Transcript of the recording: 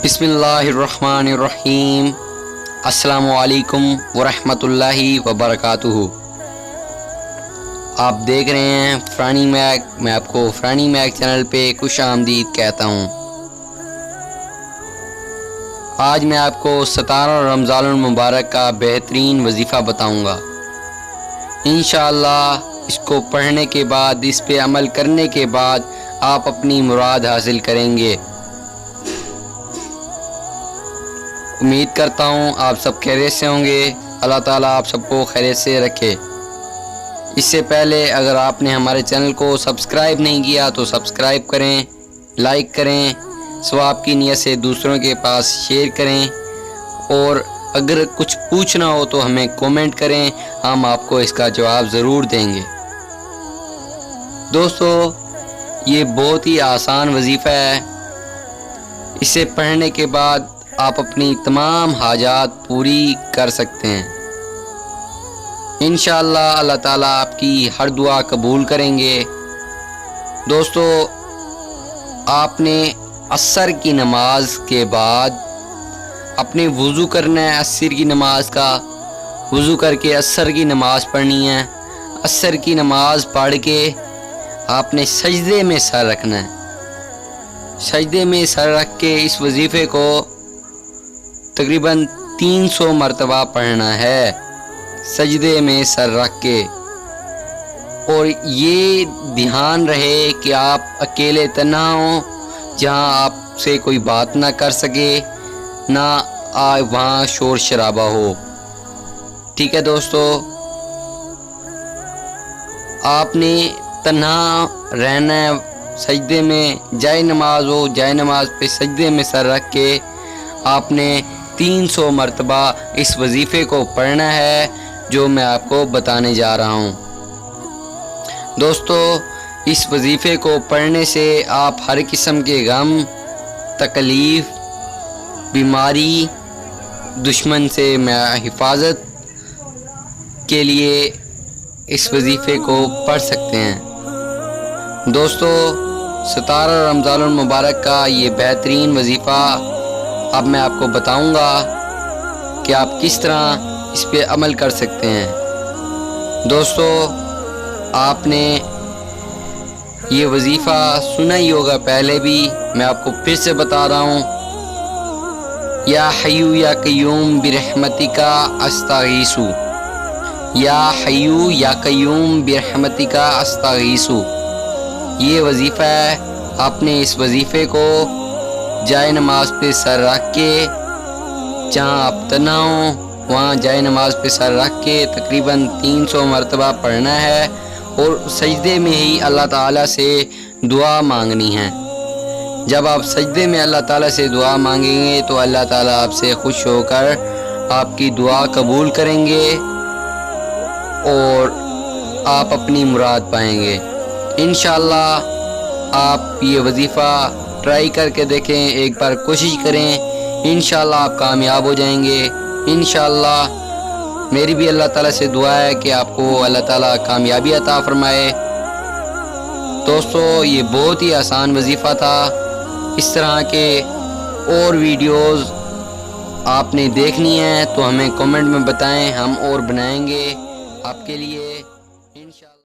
बिस्मिल्लाहिर्रहमानिर्रहीम। अस्सलामुअलैकुम वरहमतुल्लाहि वबरकातुहू। आप देख रहे हैं फ़रानी मैक। मैं आपको फ़रानी मैक चैनल पे खुश आमदीद कहता हूँ। आज मैं आपको 17 रमज़ानुल मुबारक का बेहतरीन वजीफ़ा बताऊँगा। इंशाअल्लाह इसको पढ़ने के बाद, इस पे अमल करने के बाद आप अपनी मुराद हासिल करेंगे। उम्मीद करता हूँ आप सब खैरियत से होंगे। अल्लाह ताला आप सबको खैरियत से रखे। इससे पहले अगर आपने हमारे चैनल को सब्सक्राइब नहीं किया तो सब्सक्राइब करें, लाइक करें, सवाब की नीयत से दूसरों के पास शेयर करें, और अगर कुछ पूछना हो तो हमें कमेंट करें, हम आपको इसका जवाब ज़रूर देंगे। दोस्तों, ये बहुत ही आसान वजीफ़ा है। इसे पढ़ने के बाद आप अपनी तमाम हाजात पूरी कर सकते हैं। इंशाअल्लाह अल्लाह ताला आपकी हर दुआ कबूल करेंगे। दोस्तों, आपने असर की नमाज के बाद अपने वज़ू करना है। असर की नमाज का वज़ू करके असर की नमाज पढ़नी है। असर की नमाज पढ़ के आपने सजदे में सर रखना है। सजदे में सर रख के इस वजीफ़े को तकरीबन 300 मरतबा पढ़ना है, सजदे में सर रख के। और ये ध्यान रहे कि आप अकेले तन्हा हों, जहाँ आपसे कोई बात ना कर सके, ना वहाँ शोर शराबा हो। ठीक है दोस्तों, आपने तन्हा रहना है। सजदे में जाए नमाज हो, जाए नमाज पे सजदे में सर रख के आपने 300 मरतबा इस वजीफ़े को पढ़ना है, जो मैं आपको बताने जा रहा हूँ। दोस्तों, इस वजीफ़े को पढ़ने से आप हर किस्म के गम, तकलीफ़, बीमारी, दुश्मन से हिफाजत के लिए इस वजीफ़े को पढ़ सकते हैं। दोस्तों, 17 रमज़ानुल मुबारक का ये बेहतरीन वजीफ़ा अब मैं आपको बताऊंगा कि आप किस तरह इस पे अमल कर सकते हैं। दोस्तों, आपने ये वजीफ़ा सुना ही होगा पहले भी, मैं आपको फिर से बता रहा हूँ। या हय्यू या क़य्यूम बिरहमतिका अस्तगीसु। या हय्यू या क़य्यूम बिरहमतिका अस्तगीसु। ये वजीफ़ा है। आपने इस वजीफ़े को जाए नमाज पे सर रख के, जहाँ आप तना हो वहाँ जाए नमाज पे सर रख के तकरीबन 300 मरतबा पढ़ना है, और सजदे में ही अल्लाह ताला से दुआ मांगनी है। जब आप सजदे में अल्लाह ताला से दुआ मांगेंगे तो अल्लाह ताला आपसे खुश होकर आपकी दुआ कबूल करेंगे और आप अपनी मुराद पाएंगे। इंशाअल्लाह आप ये वजीफ़ा ट्राई करके देखें, एक बार कोशिश करें, इंशाअल्लाह आप कामयाब हो जाएंगे। इंशाअल्लाह मेरी भी अल्लाह ताला से दुआ है कि आपको अल्लाह ताला कामयाबी अता फरमाए। दोस्तों, ये बहुत ही आसान वजीफ़ा था। इस तरह के और वीडियोस आपने देखनी है तो हमें कमेंट में बताएं, हम और बनाएंगे आपके लिए।